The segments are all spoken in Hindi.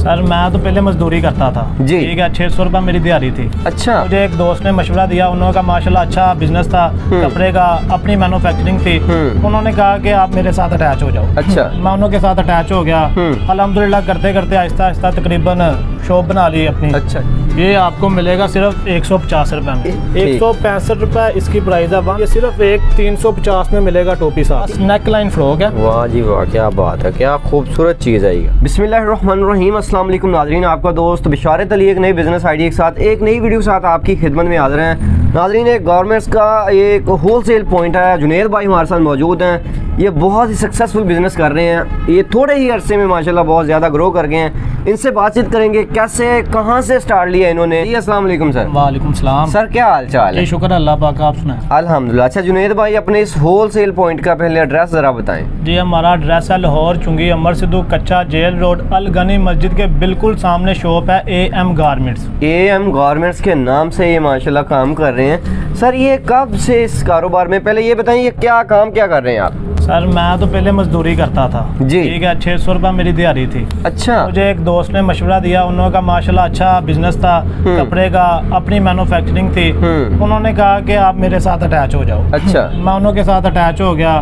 सर मैं तो पहले मजदूरी करता था जी। ठीक है, 600 रुपये मेरी दिहाड़ी थी। अच्छा। मुझे एक दोस्त ने मशवरा दिया, उन्होंने कहा माशाल्लाह अच्छा बिजनेस था, कपड़े का अपनी मैन्युफैक्चरिंग थी। उन्होंने कहा कि आप मेरे साथ अटैच हो जाओ। अच्छा। मैं उनके साथ अटैच हो गया। अल्हम्दुलिल्लाह करते करते आहिस्ता आहिस्ता तकरीबन शॉप बना ली अपनी। अच्छा। ये आपको मिलेगा सिर्फ 150 रुपये में, 165 रुपये इसकी प्राइस है। ये सिर्फ एक 350 में मिलेगा टोपी साथ, नेक लाइन फ्रॉक है। वाह जी वाह, क्या बात है, क्या खूबसूरत चीज़ है ये। बिस्मिल्लाहिर्रहमानिर्रहीम, अस्सलाम वालेकुम नाज़रीन, आपका दोस्त बिशारत अली एक नई बिजनेस आइडिया के साथ एक नई वीडियो के साथ आपकी खिदमत में हाजिर हैं। नाज़रीन, एक गारमेंट्स का एक होलसेल पॉइंट है, जुनैद भाई हमारे साथ मौजूद हैं। ये बहुत ही सक्सेसफुल बिजनेस कर रहे हैं, ये थोड़े ही अरसे में माशाल्लाह बहुत ज़्यादा ग्रो कर गए हैं। इनसे बातचीत करेंगे कैसे कहाँ से स्टार्ट लिया इन्होंने। जी अस्सलाम वालेकुम सर। वालेकुम सलाम सर, क्या हाल चाल है? शुक्र अल्लाह पाक, आप सुनाएं? अल्हम्दुलिल्लाह। अच्छा जुनैद भाई, अपने इस होलसेल पॉइंट का पहले एड्रेस ज़रा बताएं। जी हमारा एड्रेस है लाहौर चुंगी अमर सिद्धू कच्चा जेल रोड, अल गनी मस्जिद के बिल्कुल सामने शॉप है AM गारमेंट्स। AM गारमेंट्स के नाम से ये माशाल्लाह काम कर रहे हैं। सर ये कब से इस कारोबार में, पहले ये बताएं ये क्या काम क्या कर रहे हैं आप? सर मैं तो पहले मजदूरी करता था जी। ठीक है, 600 रुपये मेरी दिहाड़ी थी। अच्छा। मुझे एक दोस्त ने मशवरा दिया, उन्होंने कहा माशाल्लाह अच्छा बिजनेस था, कपड़े का अपनी मैन्युफैक्चरिंग थी। उन्होंने कहा कि आप मेरे साथ अटैच हो जाओ। अच्छा। मैं उनके साथ अटैच हो गया।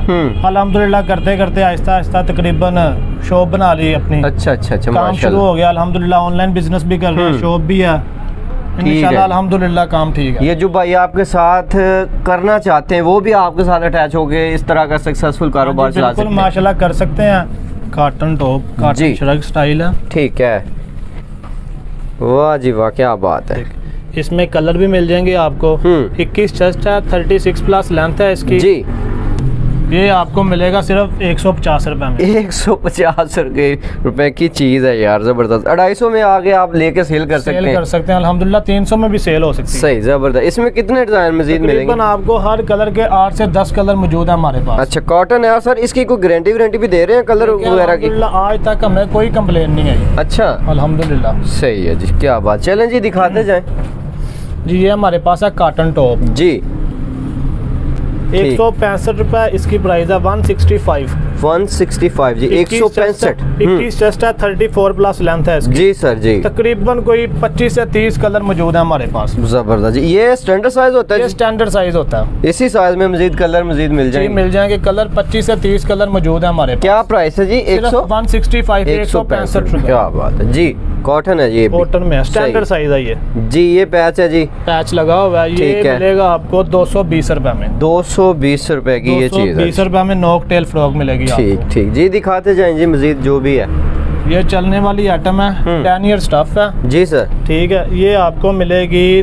अल्हम्दुलिल्लाह करते करते आहिस्ता आहिस्ता तकरीबन शॉप बना ली अपनी। अच्छा अच्छा अच्छा, काम शुरू हो गया अल्हम्दुलिल्लाह, ऑनलाइन बिजनेस भी कर रहे हैं, शॉप भी है इंशाल्लाह अल्हम्दुलिल्लाह, काम ठीक है। ये जो भाई आपके साथ करना चाहते हैं वो भी आपके साथ अटैच हो गए, इस तरह का सक्सेसफुल कारोबार चला सकते हैं? माशाल्लाह कर सकते हैं। Cotton top, cotton shrug style है। ठीक है, वाह जी वाह, क्या बात है। इसमें कलर भी मिल जाएंगे आपको। 21 चेस्ट है, 36 प्लस लेंथ है इसकी जी। ये आपको मिलेगा सिर्फ 150 रुपये में। 150 रुपए की चीज़ है यार, ज़बरदस्त। 250 में आगे आप लेके सेल कर सकते हैं अल्हम्दुलिल्लाह, 300 में भी सेल हो सकती है। सही, ज़बरदस्त। इसमें कितने डिज़ाइन मजीद मिलेंगे? आपको हर कलर के 8 से 10 कलर मौजूद है हमारे पास। अच्छा, कॉटन है। और सर इसकी कोई गारंटी वारंटी भी दे रहे हैं कलर वगैरह की? आज तक हमें कोई कंप्लेन नहीं आई। अच्छा, अल्हम्दुलिल्लाह। सही है जी, क्या बात। चलें जी, दिखाते जाएं जी। ये हमारे पास है कॉटन टॉप जी, 165 रुपये इसकी प्राइस है। 165 जी, 165। 21 चेस्ट है, 34 प्लस लेंथ है इसकी। जी सर जी। तकरीबन कोई 25 से 30 कलर मौजूद है हमारे पास। जबरदस्त जी। ये स्टैंडर्ड साइज होता है? ये स्टैंडर्ड साइज होता है। इसी साइज में मजीद कलर मजीद मिल जाएंगे? मिल जाएंगे कलर, 25 से 30 कलर मौजूद है हमारे पास। क्या प्राइस है जी? 165 165 रुपये। क्या बात है जी। कॉटन है ये, कॉटन में स्टैंडर्ड साइज है ये जी। ये पैच है जी, पैच लगा हुआ है। ये मिलेगा आपको 220 रुपए में। 220 रुपए की ये चीज है। 220 रुपए में नॉक टेल फ्रॉक मिलेगी। ठीक ठीक जी, दिखाते जाएं जी मजीद जो भी है। ये चलने वाली आइटम है, 10 ईयर स्टफ है जी सर। ठीक है, ये आपको मिलेगी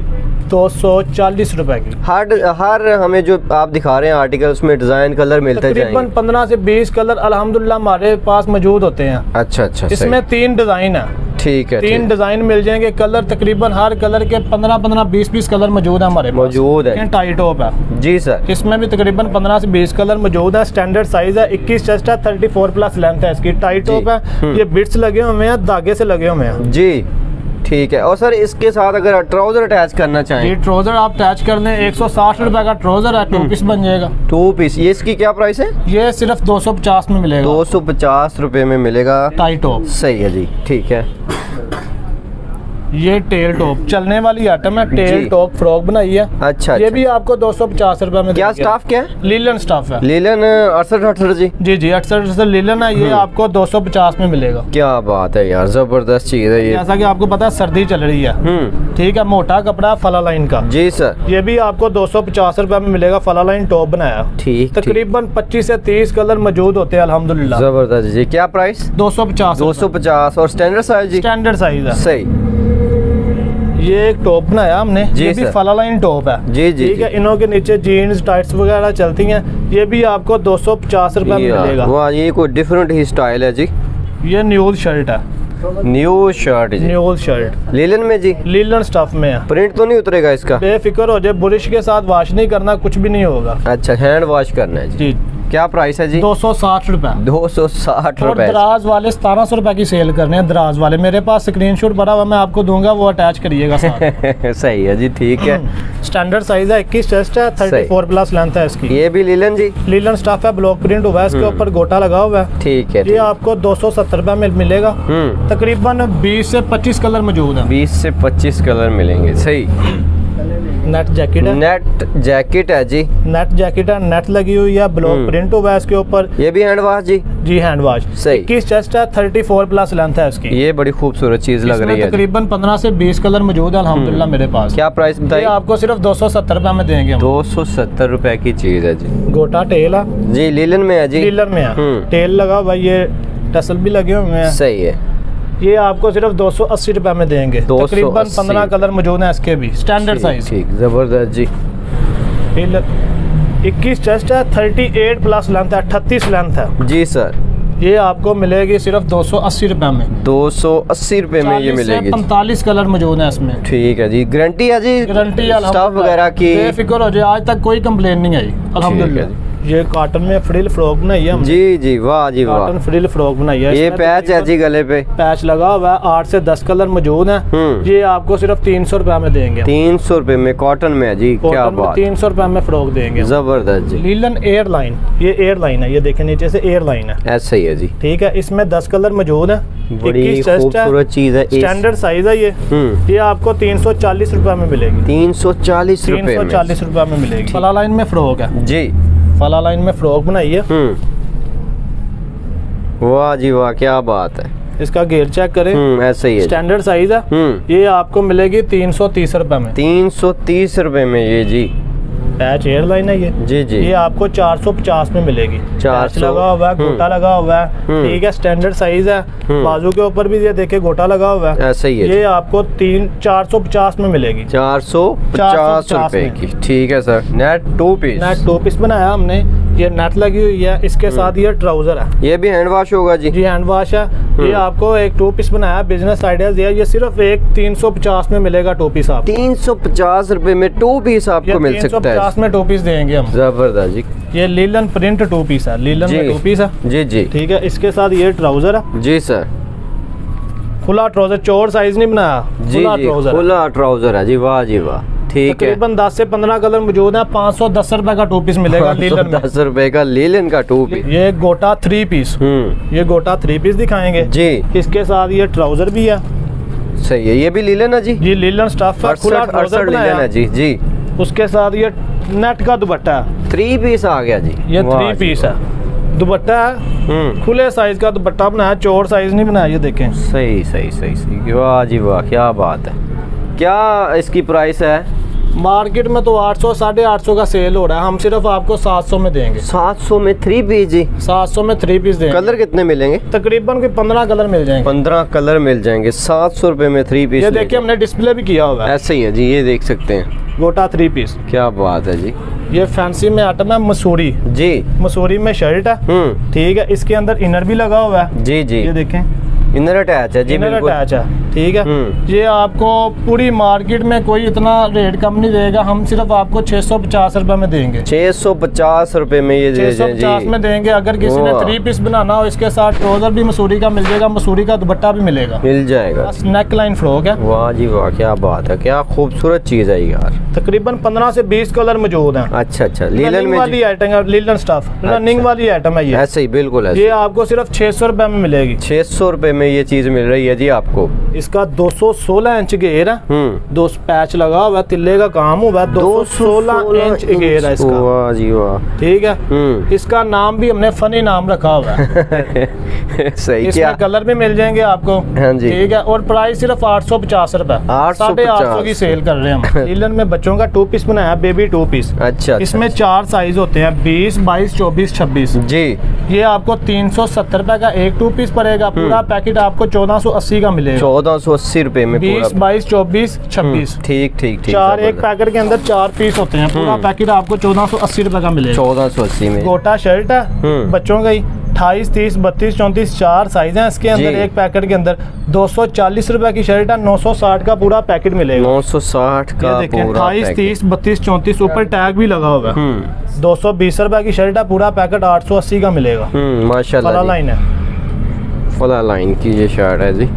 240 रुपए की। हर हमें जो आप दिखा रहे हैं आर्टिकल, उसमें डिजाइन कलर मिलते जाएंगे। तकरीबन 15 से 20 कलर अल्हम्दुलिल्लाह हमारे पास मौजूद होते हैं। अच्छा अच्छा। इसमें 3 डिजाइन है। ठीक है, 3 डिजाइन मिल जाएंगे। कलर तकरीबन हर कलर के 15-15 20-20 कलर मौजूद है हमारे पास। मौजूद है। टाई टॉप है जी सर। इसमें भी तकरीबन 15 से 20 कलर मौजूद है। स्टैंडर्ड साइज है, 21 चेस्ट है, 34 प्लस लेंथ है इसकी। टाई टॉप है। ये बिट्स लगे हुए हैं, धागे से लगे हुए हैं जी। ठीक है। और सर इसके साथ अगर ट्राउजर अटैच करना चाहें? जी ट्राउजर आप अटैच कर लें। 160 रुपए का ट्राउजर है, 2 पीस बन जाएगा। 2 पीस। ये इसकी क्या प्राइस है? ये सिर्फ 250 में मिलेगा। 250 रुपए में मिलेगा टाई टॉप। सही है जी, ठीक है। ये टेल टॉप चलने वाली आइटम है, टेल टॉप फ्रॉक बनाई है। अच्छा। ये भी आपको 250 रुपए में। क्या स्टाफ क्या है? लीलन स्टाफ है। लीलन 68 जी। जी 68 लीलन है। ये आपको 250 में मिलेगा। क्या बात है यार, जबरदस्त चीज है ये। जैसा कि आपको पता है सर्दी चल रही है, ठीक है, मोटा कपड़ा फला लाइन का। जी सर। ये भी आपको 250 रुपए में मिलेगा। फला लाइन टॉप बनाया। ठीक। तकरीबन 25 से 30 कलर मौजूद होते हैं अल्हम्दुलिल्लाह। जबरदस्त जी। क्या प्राइस? 250। 250। और स्टैंडर्ड साइज जी? स्टैंडर्ड साइज है। सही। ये एक टॉप बनाया हमने, ये भी फला लाइन टॉप है जी जी। ठीक है, इनों के नीचे जीन्स टाइट्स वगैरह चलती हैं। ये भी आपको 250 रुपए में मिलेगा। वाह, ये कोई डिफरेंट ही स्टाइल है जी। ये न्यूल शर्ट है। न्यू शर्ट जी। न्यू शर्ट लीलन में जी? लीलन स्टफ में है। प्रिंट तो नहीं उतरेगा इसका? बेफिक्र हो जाए, बुरिश के साथ वॉश नहीं करना, कुछ भी नहीं होगा। अच्छा, हैंड वॉश करना है जी। क्या प्राइस है जी? 260 रुपए। 260 और रुपए। दराज वाले 1700 रुपए की सेल करने हैं। दराज वाले मेरे पास स्क्रीनशॉट बना हुआ, मैं आपको दूंगा, वो अटैच करिएगा साथ। सही है जी, ठीक है। स्टैंडर्ड साइज है, 21 चेस्ट है, 34 प्लस लेंथ है इसकी। ये भी लीलन जी? लीलन स्टफ है, ब्लॉक प्रिंट हुआ है, इसके ऊपर गोटा लगा हुआ है। ठीक है। ये आपको 270 रुपए में मिलेगा। तकरीबन 20 से 25 कलर मौजूद है। 20 से 25 कलर मिलेंगे। सही। नेट जैकेट है। नेट जैकेट है जी? नेट जैकेट है, नेट लगी हुई है, ब्लॉक प्रिंट हुआ है इसके ऊपर। ये भी हैंड वॉश जी? जी हैंड वॉश। सही। 21 चेस्ट है, 34 प्लस लेंथ है इसकी। ये बड़ी खूबसूरत चीज लग रही है। तकरीबन 15 से 20 कलर मौजूद है अल्हम्दुलिल्लाह मेरे पास। क्या प्राइस बताइए? आपको सिर्फ 270 रुपए में देंगे हम। 270 रुपए की चीज है जी। गोटा टेल है जी, लीलन में है जी? लीलन में है, टेल लगा हुआ, ये टसल भी लगे हुए हैं। सही है। ये आपको सिर्फ 280 रुपए में देंगे। तकरीबन 15 कलर मौजूद हैं इसके भी, स्टैंडर्ड साइज। ठीक, जबरदस्त जी। 21 चेस्ट है, 38 प्लस लेंथ है, 38 लेंथ है जी सर। ये आपको मिलेगी सिर्फ 280 रुपए में। 280 रुपए में ये मिलेगी। 45 कलर मौजूद है इसमें। ठीक है जी। गारंटी है जी? गारंटी स्टाफ वगैरह की? बेफिक्र हो जाए, आज तक कोई कंप्लेन नहीं आई अल्हम्दुलिल्लाह। ये कॉटन में फ्रिल फ्रॉक बनाई है हमने। जी जी, वाह जी वाह। कॉटन फ्रिल फ्रॉक बनाई है। ये पैच है जी गले पे? पैच लगा हुआ है, 8 से 10 कलर मौजूद हैं। ये आपको सिर्फ 300 रुपए में देंगे। 300 रुपए में कॉटन में है जी? क्या बात। 300 रुपए में फ्रॉक देंगे। जबरदस्त जी। लीलन एयरलाइन, ये एयरलाइन है, ये देखें नीचे से एयरलाइन है। ऐसा ही है जी। ठीक है, इसमें 10 कलर मौजूद है। बड़ी खूबसूरत चीज है। स्टैंडर्ड साइज है ये आपको 340 रुपए में मिलेगी। 340 रुपए? 340 रुपए में मिलेगी। फला लाइन में फ्रॉक है जी। फला लाइन में फ्रॉक बनाई है। वाह जी वाह, क्या बात है। इसका घेर चेक करें। ऐसा ही है। स्टैंडर्ड साइज है। ये आपको मिलेगी 330 रुपए में। 330 रुपए में ये जी। पैच एयरलाइन है ये। जी जी। ये आपको 450 में मिलेगी। 400 लगा हुआ है, गोटा लगा हुआ है। ठीक है, स्टैंडर्ड साइज है। बाजू के ऊपर भी ये देखे गोटा लगा हुआ है। ऐसा ही है। ये आपको 450 में मिलेगी। 450 रुपए की। ठीक है sir. Net 2 piece? Net 2 piece बनाया हमने। ये नेट लगी हुई है, इसके साथ ये ट्राउजर है। ये भी हैंड वॉश होगा जी? जी हैंड वॉश है। ये आपको एक 2 पीस बनाया, बिजनेस आइडिया दिया। ये सिर्फ एक 350 में मिलेगा 2 पीस आपको। 350 रुपए में 2 पीस आपको मिल सकता है? 350 में 2 पीस देंगे हम। जबरदस्त जी। ये लीलन प्रिंट 2 पीस है। लीलन में 2 पीस है। जी जी। ठीक है, इसके साथ ये ट्राउजर है। जी सर। खुला ट्राउजर, चौड़ साइज नहीं बनाया। जी जी, खुला ट्राउजर है जी। वाह जी वाह। ठीक है। तकरीबन 10 से 15 कलर मौजूद है। 510 रुपए का 2 पीस मिलेगा लीलन में। 10 रुपए का लीलन का 2 पीस। ये गोटा 3 पीस। ये गोटा 3 पीस दिखाएंगे जी। इसके साथ ये ट्राउजर भी है। सही है। ये भी लीलन है जी? जी, लीलन स्टफ है, खुला ट्राउजर लीलन है जी। जी। उसके साथ ये नेट का दुपट्टा है। 3 पीस आ गया जी। ये 3 पीस है। दुपट्टा है, खुले साइज का दुपट्टा बनाया, चौड़ साइज नहीं बनाया। ये देखें। सही सही सही सही। वाह जी वाह, क्या बात है। क्या इसकी प्राइस है? मार्केट में तो 800 850 का सेल हो रहा है, हम सिर्फ आपको 700 में देंगे। 700 में 3 पीस जी? 700 में 3 पीस देंगे। कलर कितने मिलेंगे? तकरीबन कोई 15 कलर मिल जाएंगे। 15 कलर मिल जाएंगे 700 रुपए में 3 पीस। ये देखिए, हमने डिस्प्ले भी किया हुआ है। ऐसा ही है जी, ये देख सकते हैं। गोटा 3 पीस। क्या बात है जी। ये फैंसी में आइटम है, मसूरी जी। मसूरी में शर्ट है। ठीक है, इसके अंदर इनर भी लगा हुआ है। जी जी। ये देखें, इनर अटैच है जी। इनर अटैच है। ठीक है, ये आपको पूरी मार्केट में कोई इतना रेट कम नहीं देगा, हम सिर्फ आपको 650 रुपए में देंगे। 650 रुपए में ये 650 में देंगे। अगर किसी ने 3 पीस बनाना हो, इसके साथ ट्राउजर भी मसूरी का मिल जाएगा, मसूरी का दुपट्टा भी मिलेगा। मिल जाएगा। नेक लाइन फ्रॉक है। वाह जी वाह, क्या बात है। क्या खूबसूरत चीज है यार। तकरीबन 15 से 20 कलर मौजूद हैं। अच्छा अच्छा। लीलन में वाली आइटम है, लीलन स्टफ रनिंग वाली आइटम है ये। ऐसे ही बिल्कुल है। ये आपको सिर्फ 600 रुपए में मिलेगी। 600 रुपए में ये चीज मिल रही है जी आपको। इसका 216 इंच घेर है। 2 पैच लगा हुआ है, तिल्ले का काम हुआ है। 216 इंच घेर है इसका। वाह जी वाह। ठीक है, इसका नाम भी हमने फनी नाम रखा हुआ है। सही। इसमें कलर भी मिल जाएंगे आपको। हाँ जी। ठीक है, और प्राइस सिर्फ 850 रुपए। 850 की सेल कर रहे हैं हम। लीलन में बच्चों का 2 पीस बनाया, बेबी 2 पीस। अच्छा। इसमें 4 साइज होते हैं, 20, 22, 24, 26 जी। ये आपको 370 रुपए का एक 2 पीस पड़ेगा। पूरा पैकेट आपको 1480 का मिलेगा। 1480 रुपए में 20, 22, 24, 26। ठीक ठीक ठीक। 4 एक पैकेट के अंदर 4 पीस होते हैं। पूरा पैकेट आपको 1480 रुपए का मिलेगा। 1480 में। गोटा शर्ट है बच्चों का ही, 28, 30, 32, 34 4 साइज हैं इसके अंदर। एक पैकेट के अंदर 240 रुपए की शर्ट है, 960 का पूरा पैकेट मिलेगा। 960 का देखें, पूरा 28, 30, 32, 34 ऊपर टैग भी लगा होगा। 220 रुपए की शर्ट है, पूरा पैकेट 880 का मिलेगा। माशाल्लाह फला लाइन है, फला लाइन की ये शर्ट है जी,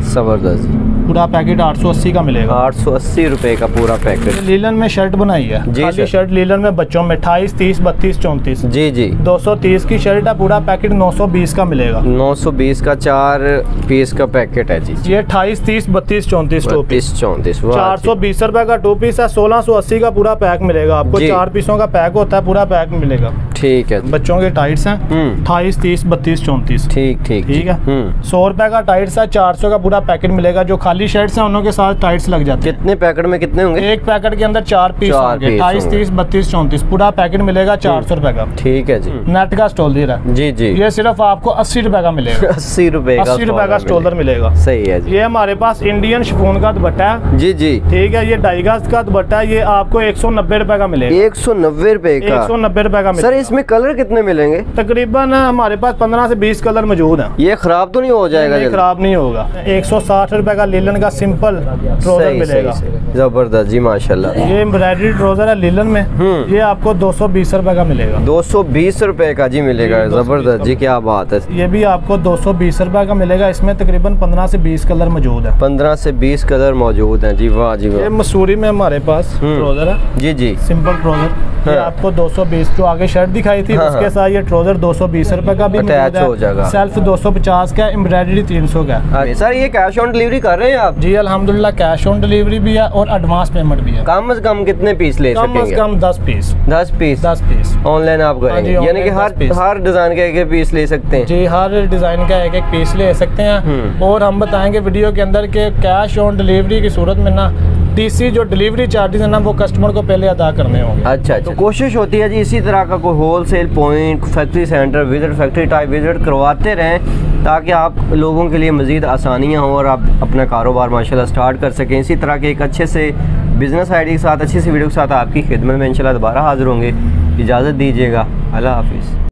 जबरदस्त जी। पूरा पैकेट 880 का मिलेगा। 880 रुपए का पूरा पैकेट। लीलन में शर्ट बनाई है जी खाली शर्ट लीलन में बच्चों में 28, 30, 32, 34 जी जी। 230 की शर्ट है, पूरा पैकेट 920 का मिलेगा। 920 का 4 पीस का पैकेट है जी। ये 28, 30, 32, 34 टू पीस 34 420 रुपए का टू पीस है। 1680 का पूरा पैक मिलेगा आपको। 4 पीसों का पैक होता है, पूरा पैक मिलेगा। ठीक है। बच्चों के टाइट्स हैं 28, 30, 32, 34। ठीक ठीक ठीक है। 100 रुपए का टाइट्स है, 400 का पूरा पैकेट मिलेगा। जो खाली शर्ट्स हैं उनके साथ टाइट्स लग जाते हैं। कितने पैकेट में कितने होंगे? एक पैकेट के अंदर 4 पीस होंगे। 28, 30, 32, 34 पूरा पैकेट मिलेगा 400 रुपए का। ठीक है जी। नेट का स्टोलर है जी जी। ये सिर्फ आपको 80 रुपए का मिलेगा। 80 रुपए का 80 रुपए का स्टोलर मिलेगा। सही है जी। ये हमारे पास इंडियन शिफॉन का दुपट्टा है जी जी। ठीक है। ये डाइगास का दुपट्टा है, ये आपको 190 रुपए का मिलेगा। 190 रुपए का। 190 रुपए का सर इसमें कलर कितने मिलेंगे? तकरीबन हमारे पास 15 से 20 कलर मौजूद हैं। ये खराब तो नहीं हो जाएगा? खराब नहीं होगा। 160 रुपए का लीलन का सिंपल ट्राउजर मिलेगा। जबरदस्त जी माशाल्लाह। ये एम्ब्रॉयडरी ट्राउजर है लीलन में, ये आपको 220 रुपए का मिलेगा। 220 रुपए का जी मिलेगा। जबरदस्त जी, क्या बात है। ये भी आपको 220 रुपए का मिलेगा। इसमें तकरीबन 15 से 20 कलर मौजूद है। 15 से 20 कलर मौजूद हैं जी। वाह जी वाह। ये मसूरी में हमारे पास ट्राउजर है जी जी, सिंपल ट्राउजर। ये आपको 220, जो आगे शर्ट दिखाई थी उसके साथ ये ट्राउजर 220 रुपए का भी अटैच हो जाएगा। सेल्फ 250 का, एम्ब्रॉयडरी 300 का। सर ये कैश ऑन डिलीवरी कर रहे हैं आप? जी अल्हम्दुलिल्लाह, कैश ऑन डिलीवरी भी है और एडवांस पेमेंट भी है। कम से कम कितने पीस ले सकेंगे? कम से कम 10 पीस। 10 पीस 10 पीस ऑनलाइन आप करेंगे? यानी कि हर डिजाइन का एक पीस ले सकते हैं? जी, हर डिजाइन का एक पीस ले सकते हैं। और हम बताएंगे वीडियो के अंदर के कैश ऑन डिलीवरी की सूरत में ना डीसी जो डिलीवरी चार्जेस है ना वो कस्टमर को पहले अदा करने होंगे। अच्छा। तो कोशिश होती है जी इसी तरह का कोई wholesale point, factory centre visit, factory type visit करवाते रहें ताकि आप लोगों के लिए मज़ीद आसानियाँ हों और आप अपना कारोबार माशाल्लाह स्टार्ट कर सकें। इसी तरह के एक अच्छे से बिजनेस आइडिया के साथ, अच्छी सी वीडियो के साथ आपकी खिदमत में इंशाल्लाह दोबारा हाजिर होंगे। इजाज़त दीजिएगा। अल्लाह हाफिज़।